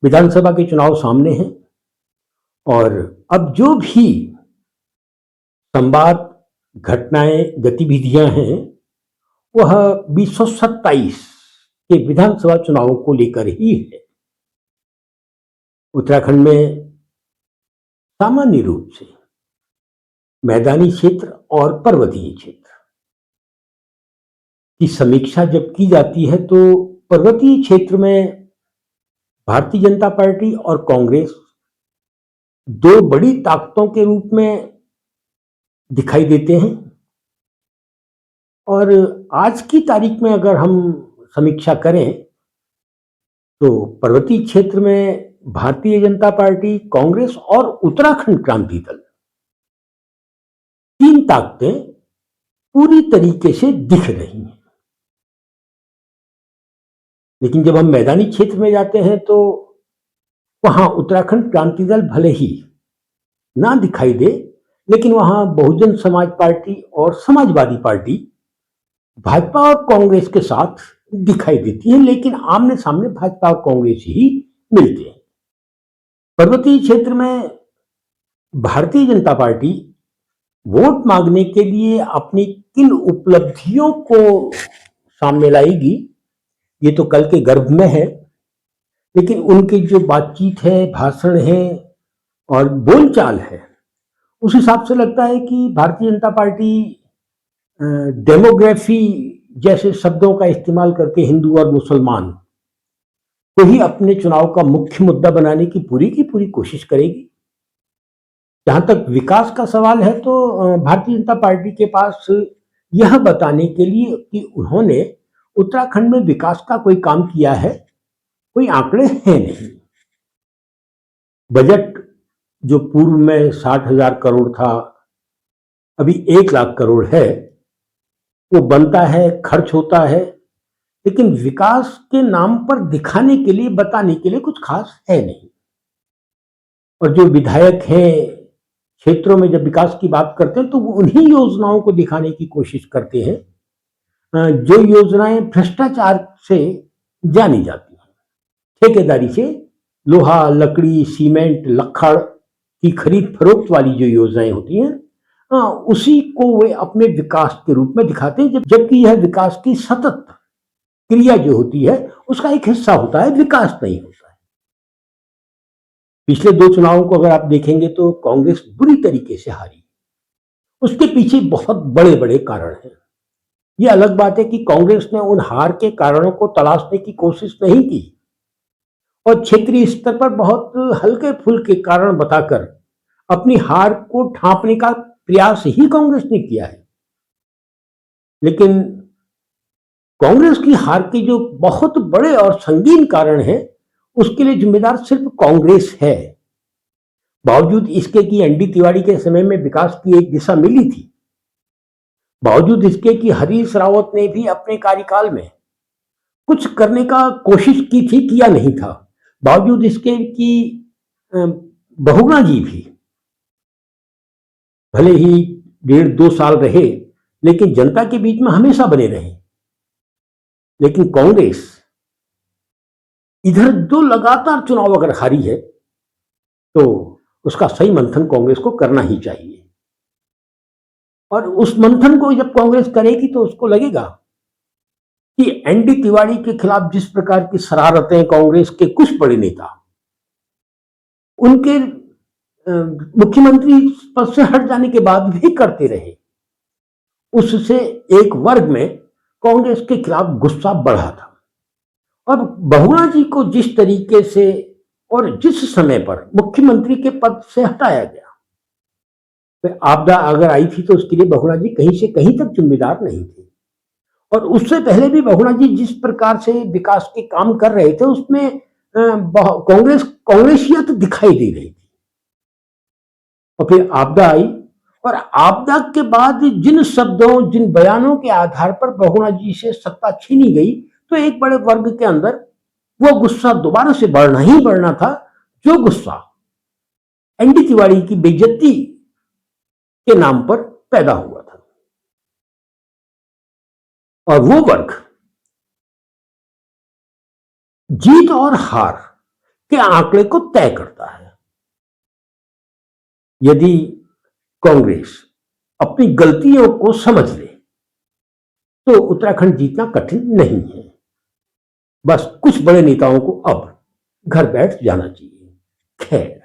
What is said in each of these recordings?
विधानसभा के चुनाव सामने हैं और अब जो भी संवाद, घटनाएं, गतिविधियां हैं, वह 2027 के विधानसभा चुनावों को लेकर ही है। उत्तराखंड में सामान्य रूप से मैदानी क्षेत्र और पर्वतीय क्षेत्र की समीक्षा जब की जाती है तो पर्वतीय क्षेत्र में भारतीय जनता पार्टी और कांग्रेस दो बड़ी ताकतों के रूप में दिखाई देते हैं। और आज की तारीख में अगर हम समीक्षा करें तो पर्वतीय क्षेत्र में भारतीय जनता पार्टी, कांग्रेस और उत्तराखंड क्रांति दल, तीन ताकतें पूरी तरीके से दिख रही हैं। लेकिन जब हम मैदानी क्षेत्र में जाते हैं तो वहां उत्तराखंड क्रांति दल भले ही ना दिखाई दे, लेकिन वहां बहुजन समाज पार्टी और समाजवादी पार्टी भाजपा और कांग्रेस के साथ दिखाई देती है, लेकिन आमने सामने भाजपा और कांग्रेस ही मिलते हैं। पर्वतीय क्षेत्र में भारतीय जनता पार्टी वोट मांगने के लिए अपनी किन उपलब्धियों को सामने लाएगी, ये तो कल के गर्भ में है। लेकिन उनकी जो बातचीत है, भाषण है और बोलचाल है, उस हिसाब से लगता है कि भारतीय जनता पार्टी डेमोग्राफी जैसे शब्दों का इस्तेमाल करके हिंदू और मुसलमान को ही अपने चुनाव का मुख्य मुद्दा बनाने की पूरी कोशिश करेगी। जहां तक विकास का सवाल है तो भारतीय जनता पार्टी के पास यह बताने के लिए कि उन्होंने उत्तराखंड में विकास का कोई काम किया है, कोई आंकड़े हैं नहीं। बजट जो पूर्व में 60,000 करोड़ था, अभी 1,00,000 करोड़ है। वो बनता है, खर्च होता है, लेकिन विकास के नाम पर दिखाने के लिए, बताने के लिए कुछ खास है नहीं। और जो विधायक हैं क्षेत्रों में जब विकास की बात करते हैं तो वो उन्हीं योजनाओं को दिखाने की कोशिश करते हैं जो योजनाएं भ्रष्टाचार से जानी जाती हैं। ठेकेदारी से लोहा, लकड़ी, सीमेंट, लक्कड़ की खरीद फरोख्त वाली जो योजनाएं होती हैं, उसी को वे अपने विकास के रूप में दिखाते हैं, जबकि यह विकास की सतत क्रिया जो होती है उसका एक हिस्सा होता है, विकास नहीं होता है। पिछले 2 चुनावों को अगर आप देखेंगे तो कांग्रेस बुरी तरीके से हारी। उसके पीछे बहुत बड़े बड़े कारण हैं। ये अलग बात है कि कांग्रेस ने उन हार के कारणों को तलाशने की कोशिश नहीं की और क्षेत्रीय स्तर पर बहुत हल्के फुल्के कारण बताकर अपनी हार को ढांपने का प्रयास ही कांग्रेस ने किया है। लेकिन कांग्रेस की हार के जो बहुत बड़े और संगीन कारण हैं, उसके लिए जिम्मेदार सिर्फ कांग्रेस है। बावजूद इसके कि एनडी तिवारी के समय में विकास की एक दिशा मिली थी, बावजूद इसके कि हरीश रावत ने भी अपने कार्यकाल में कुछ करने का कोशिश की थी, किया नहीं था, बावजूद इसके कि बहुगुणा जी भी भले ही 1.5-2 साल रहे, लेकिन जनता के बीच में हमेशा बने रहे। लेकिन कांग्रेस इधर 2 लगातार चुनाव अगर हारी है तो उसका सही मंथन कांग्रेस को करना ही चाहिए। और उस मंथन को जब कांग्रेस करेगी तो उसको लगेगा कि एनडी तिवारी के खिलाफ जिस प्रकार की शरारतें कांग्रेस के कुछ बड़े नेता उनके मुख्यमंत्री पद से हट जाने के बाद भी करते रहे, उससे एक वर्ग में कांग्रेस के खिलाफ गुस्सा बढ़ा था। और बहुगुणा जी को जिस तरीके से और जिस समय पर मुख्यमंत्री के पद से हटाया गया, तो आपदा अगर आई थी तो उसके लिए बहुगुणा जी कहीं से कहीं तक जिम्मेदार नहीं थे। और उससे पहले भी बहुगुणा जी जिस प्रकार से विकास के काम कर रहे थे उसमें कांग्रेसियत दिखाई दे रही थी। और फिर आपदा आई और आपदा के बाद जिन शब्दों, जिन बयानों के आधार पर बहुगुणा जी से सत्ता छीनी गई, तो एक बड़े वर्ग के अंदर वो गुस्सा दोबारा से बढ़ना ही बढ़ना था, जो गुस्सा एनडी तिवारी की बेइज्जती के नाम पर पैदा हुआ था। और वो वर्ग जीत और हार के आंकड़े को तय करता है। यदि कांग्रेस अपनी गलतियों को समझ ले तो उत्तराखंड जीतना कठिन नहीं है। बस कुछ बड़े नेताओं को अब घर बैठ जाना चाहिए। खैर,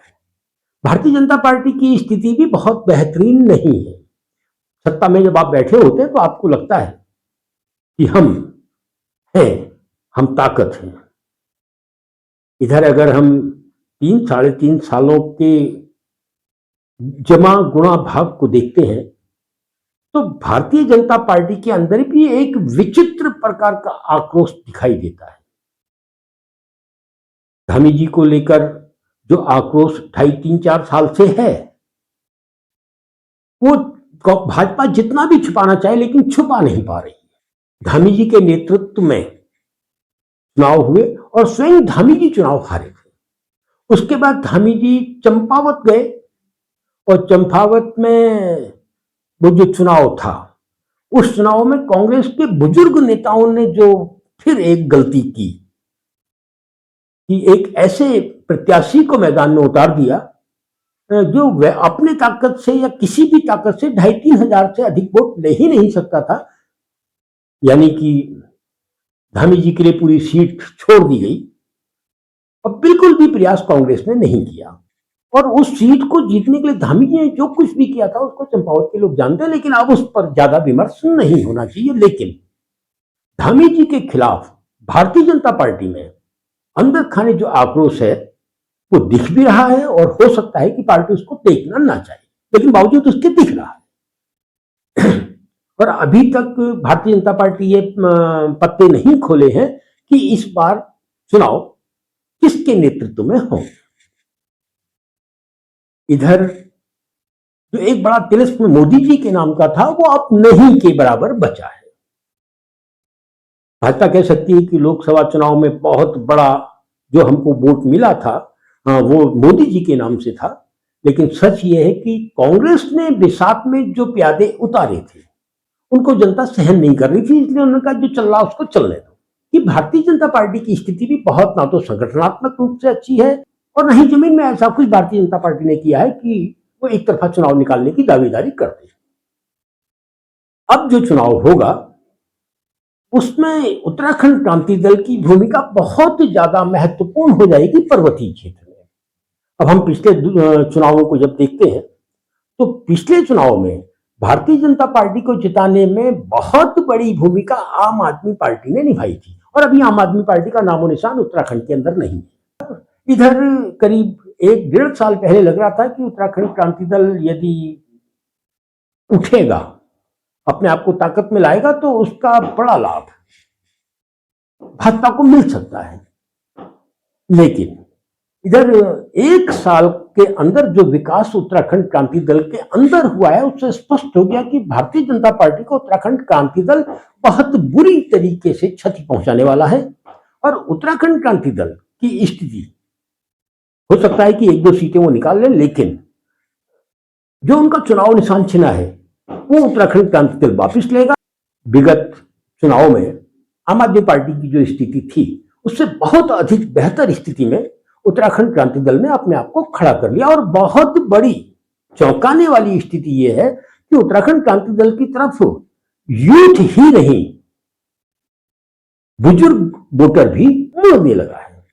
भारतीय जनता पार्टी की स्थिति भी बहुत बेहतरीन नहीं है। सत्ता में जब आप बैठे होते हैं तो आपको लगता है कि हम हैं, हम ताकत हैं। इधर अगर हम 3 साढ़े 3 सालों के जमा गुणा भाग को देखते हैं तो भारतीय जनता पार्टी के अंदर भी एक विचित्र प्रकार का आक्रोश दिखाई देता है। धामी जी को लेकर जो आक्रोश 2.5 3 4 साल से है, वो भाजपा जितना भी छुपाना चाहे लेकिन छुपा नहीं पा रही है। धामी जी के नेतृत्व में चुनाव हुए और स्वयं धामी जी चुनाव हारे थे। उसके बाद धामी जी चंपावत गए और चंपावत में वो जो चुनाव था, उस चुनाव में कांग्रेस के बुजुर्ग नेताओं ने जो फिर एक गलती की कि एक ऐसे प्रत्याशी को मैदान में उतार दिया जो वह अपने ताकत से या किसी भी ताकत से 2,500 3 हजार से अधिक वोट ले ही नहीं सकता था। यानी कि धामी जी के लिए पूरी सीट छोड़ दी गई और बिल्कुल भी प्रयास कांग्रेस ने नहीं किया। और उस सीट को जीतने के लिए धामी जी ने जो कुछ भी किया था उसको चंपावत के लोग जानते हैं, लेकिन अब उस पर ज्यादा विमर्श नहीं होना चाहिए। लेकिन धामी जी के खिलाफ भारतीय जनता पार्टी में अंदर खाने जो आक्रोश है वो दिख भी रहा है और हो सकता है कि पार्टी उसको देखना ना चाहे, लेकिन बावजूद उसके दिख रहा है। और अभी तक भारतीय जनता पार्टी ये पत्ते नहीं खोले हैं कि इस बार चुनाव किसके नेतृत्व में हो। इधर जो एक बड़ा तिलिस्म मोदी जी के नाम का था वो अब नहीं के बराबर बचा है। भाजपा कह सकती है कि लोकसभा चुनाव में बहुत बड़ा जो हमको वोट मिला था वो मोदी जी के नाम से था, लेकिन सच ये है कि कांग्रेस ने बिसात में जो प्यादे उतारे थे उनको जनता सहन नहीं कर रही थी, इसलिए उन्होंने कहा जो चल रहा उसको चलने दो। कि भारतीय जनता पार्टी की स्थिति भी बहुत ना तो संगठनात्मक रूप से अच्छी है और न ही जमीन में ऐसा कुछ भारतीय जनता पार्टी ने किया है कि वो एक तरफा चुनाव निकालने की दावेदारी करते हैं। अब जो चुनाव होगा उसमें उत्तराखंड क्रांति दल की भूमिका बहुत ज्यादा महत्वपूर्ण हो जाएगी पर्वतीय क्षेत्र में। अब हम पिछले चुनावों को जब देखते हैं तो पिछले चुनाव में भारतीय जनता पार्टी को जिताने में बहुत बड़ी भूमिका आम आदमी पार्टी ने निभाई थी और अभी आम आदमी पार्टी का नामो निशान उत्तराखंड के अंदर नहीं है। इधर करीब 1 डेढ़ साल पहले लग रहा था कि उत्तराखंड क्रांति दल यदि उठेगा, अपने आप को ताकत में लाएगा तो उसका बड़ा लाभ भाजपा को मिल सकता है। लेकिन इधर 1 साल के अंदर जो विकास उत्तराखंड क्रांति दल के अंदर हुआ है उससे स्पष्ट हो गया कि भारतीय जनता पार्टी को उत्तराखंड क्रांति दल बहुत बुरी तरीके से क्षति पहुंचाने वाला है। और उत्तराखंड क्रांति दल की स्थिति हो सकता है कि 1-2 सीटें वो निकाल लें, लेकिन जो उनका चुनाव निशान छिना है वो उत्तराखंड क्रांति दल वापिस लेगा। विगत चुनाव में आम आदमी पार्टी की जो स्थिति थी उससे बहुत अधिक बेहतर स्थिति में उत्तराखंड क्रांति दल ने अपने आप को खड़ा कर लिया। और बहुत बड़ी चौंकाने वाली स्थिति यह है कि उत्तराखंड क्रांति दल की तरफ यूथ ही नहीं, बुजुर्ग वोटर भी मुड़ने लगा है।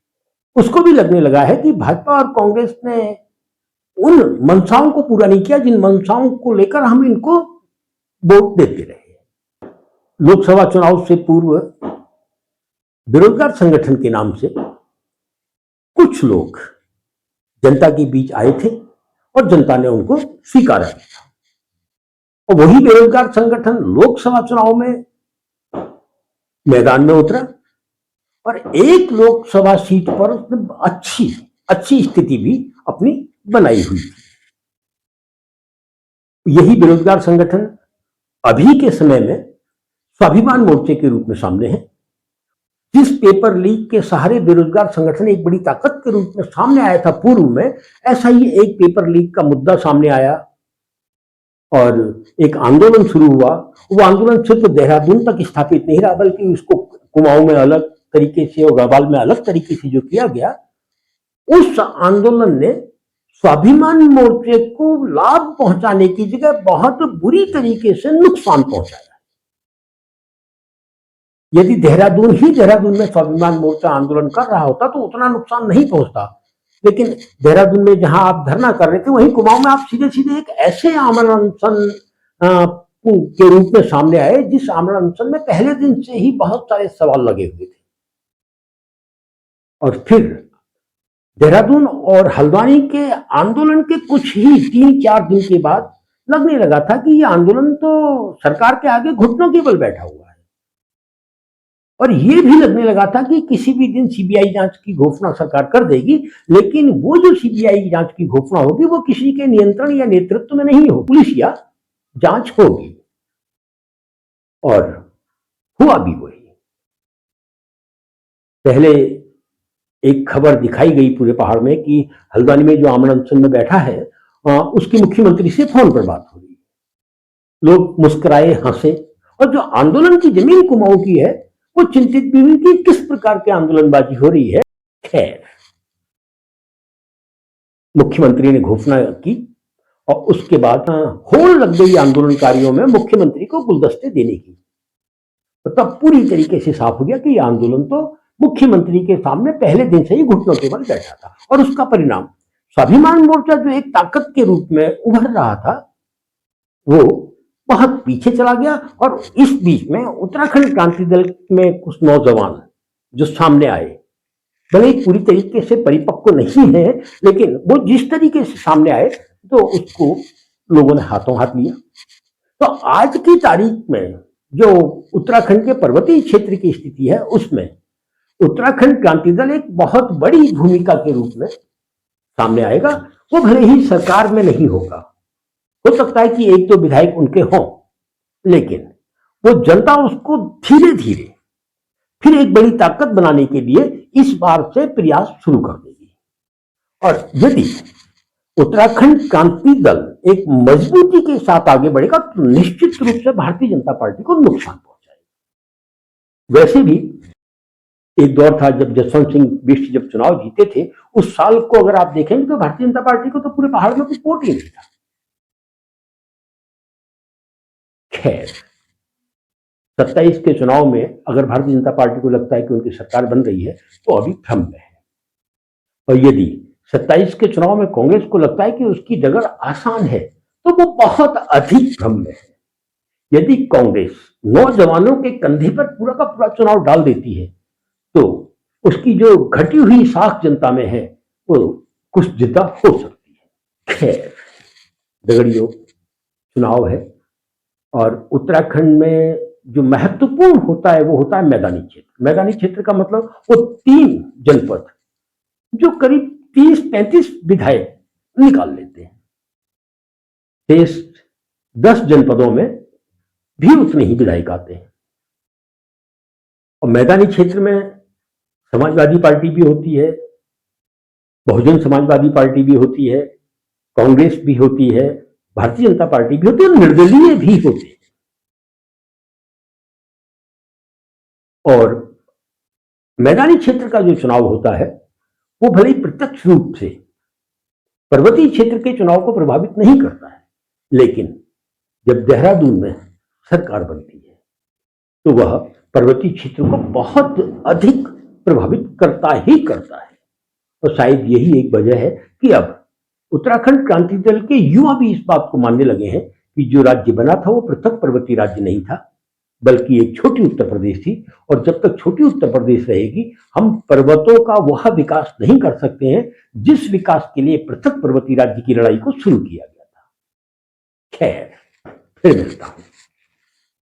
उसको भी लगने लगा है कि भाजपा और कांग्रेस ने उन मंशाओं को पूरा नहीं किया जिन मंशाओं को लेकर हम इनको वोट देते रहे। लोकसभा चुनाव से पूर्व बेरोजगार संगठन के नाम से कुछ लोग जनता के बीच आए थे और जनता ने उनको स्वीकारा था और वही बेरोजगार संगठन लोकसभा चुनाव में मैदान में उतरा और एक लोकसभा सीट पर उसने अच्छी स्थिति भी अपनी बनाई हुई थी। यही बेरोजगार संगठन अभी के समय में स्वाभिमान मोर्चे के रूप में सामने है। जिस पेपर लीक के सहारे बेरोजगार संगठन एक बड़ी ताकत के रूप में सामने आया था पूर्व में, ऐसा ही एक पेपर लीक का मुद्दा सामने आया और एक आंदोलन शुरू हुआ। वो आंदोलन सिर्फ देहरादून तक स्थापित नहीं रहा बल्कि उसको कुमाऊं में अलग तरीके से और गढ़वाल में अलग तरीके से जो किया गया उस आंदोलन ने स्वाभिमान मोर्चे को लाभ पहुंचाने की जगह बहुत बुरी तरीके से नुकसान पहुंचाया। यदि देहरादून में स्वाभिमान मोर्चा आंदोलन कर रहा होता तो उतना नुकसान नहीं पहुंचता, लेकिन देहरादून में जहां आप धरना कर रहे थे वहीं कुमाऊं में आप सीधे सीधे एक ऐसे आमरण अनशन के रूप में सामने आए जिस आमरण अनशन में पहले दिन से ही बहुत सारे सवाल लगे हुए थे। और फिर देहरादून और हल्द्वानी के आंदोलन के कुछ ही 3-4 दिन के बाद लगने लगा था कि ये आंदोलन तो सरकार के आगे घुटनों के बल बैठा हुआ है, और ये भी लगने लगा था कि किसी भी दिन सीबीआई जांच की घोषणा सरकार कर देगी, लेकिन वो जो सीबीआई जांच की घोषणा होगी वो किसी के नियंत्रण या नेतृत्व में नहीं हो, पुलिस या जांच होगी। और हुआ भी वही। पहले एक खबर दिखाई गई पूरे पहाड़ में कि हल्द्वानी में जो आमरण अनशन में बैठा है उसकी मुख्यमंत्री से फोन पर बात हो रही। लोग मुस्कुराए, हंसे, और जो आंदोलन की जमीन कुमाऊं की है वो चिंतित भी हुई कि किस प्रकार की आंदोलनबाजी हो रही है। खैर, मुख्यमंत्री ने घोषणा की और उसके बाद होड़ लग गई आंदोलनकारियों में मुख्यमंत्री को गुलदस्ते देने की। तो तब पूरी तरीके से साफ हो गया कि यह आंदोलन तो मुख्यमंत्री के सामने पहले दिन से ही घुटनों के बल बैठा था, और उसका परिणाम स्वाभिमान मोर्चा जो एक ताकत के रूप में उभर रहा था वो बहुत पीछे चला गया। और इस बीच में उत्तराखंड क्रांति दल में कुछ नौजवान जो सामने आए, भले ही पूरी तरीके से परिपक्व नहीं है, लेकिन वो जिस तरीके से सामने आए तो उसको लोगों ने हाथों हाथ लिया। तो आज की तारीख में जो उत्तराखंड के पर्वतीय क्षेत्र की स्थिति है उसमें उत्तराखंड क्रांति दल एक बहुत बड़ी भूमिका के रूप में सामने आएगा। वो भले ही सरकार में नहीं होगा, हो सकता है कि 1-2 विधायक उनके हों, लेकिन वो जनता उसको धीरे धीरे फिर एक बड़ी ताकत बनाने के लिए इस बार से प्रयास शुरू कर देगी। और यदि उत्तराखंड क्रांति दल एक मजबूती के साथ आगे बढ़ेगा तो निश्चित रूप से भारतीय जनता पार्टी को नुकसान पहुंचाएगा। वैसे भी एक दौर था जब जसवंत सिंह बिष्ट जब चुनाव जीते थे, उस साल को अगर आप देखेंगे तो भारतीय जनता पार्टी को तो पूरे पहाड़ में कुछ वोट ही नहीं था। खैर, 27 के चुनाव में अगर भारतीय जनता पार्टी को लगता है कि उनकी सरकार बन रही है तो अभी भ्रम में है, और यदि 27 के चुनाव में कांग्रेस को लगता है कि उसकी डगर आसान है तो वो बहुत अधिक भ्रम में है। यदि कांग्रेस नौजवानों के कंधे पर पूरा का पूरा चुनाव डाल देती है तो उसकी जो घटी हुई साख जनता में है वो कुछ जिद्दा हो सकती है। खैर, दगड़ियों, चुनाव है और उत्तराखंड में जो महत्वपूर्ण होता है वो होता है मैदानी क्षेत्र। मैदानी क्षेत्र का मतलब वो 3 जनपद जो करीब 30-35 विधायक निकाल लेते हैं। शेष 10 जनपदों में भी उतने ही विधायक आते हैं। और मैदानी क्षेत्र में समाजवादी पार्टी भी होती है, बहुजन समाजवादी पार्टी भी होती है, कांग्रेस भी होती है, भारतीय जनता पार्टी भी होती है और निर्दलीय भी होते हैं। और मैदानी क्षेत्र का जो चुनाव होता है वो भले ही प्रत्यक्ष रूप से पर्वतीय क्षेत्र के चुनाव को प्रभावित नहीं करता है, लेकिन जब देहरादून में सरकार बनती है तो वह पर्वतीय क्षेत्र को बहुत अधिक प्रभावित करता ही करता है। और शायद यही एक वजह है कि अब उत्तराखंड क्रांति दल के युवा भी इस बात को मानने लगे हैं कि जो राज्य बना था वो पृथक पर्वतीय राज्य नहीं था, बल्कि एक छोटी उत्तर प्रदेश थी, और जब तक छोटी उत्तर प्रदेश रहेगी हम पर्वतों का वह विकास नहीं कर सकते हैं जिस विकास के लिए पृथक पर्वतीय राज्य की लड़ाई को शुरू किया गया था। खैर, फिर मिलता हूं।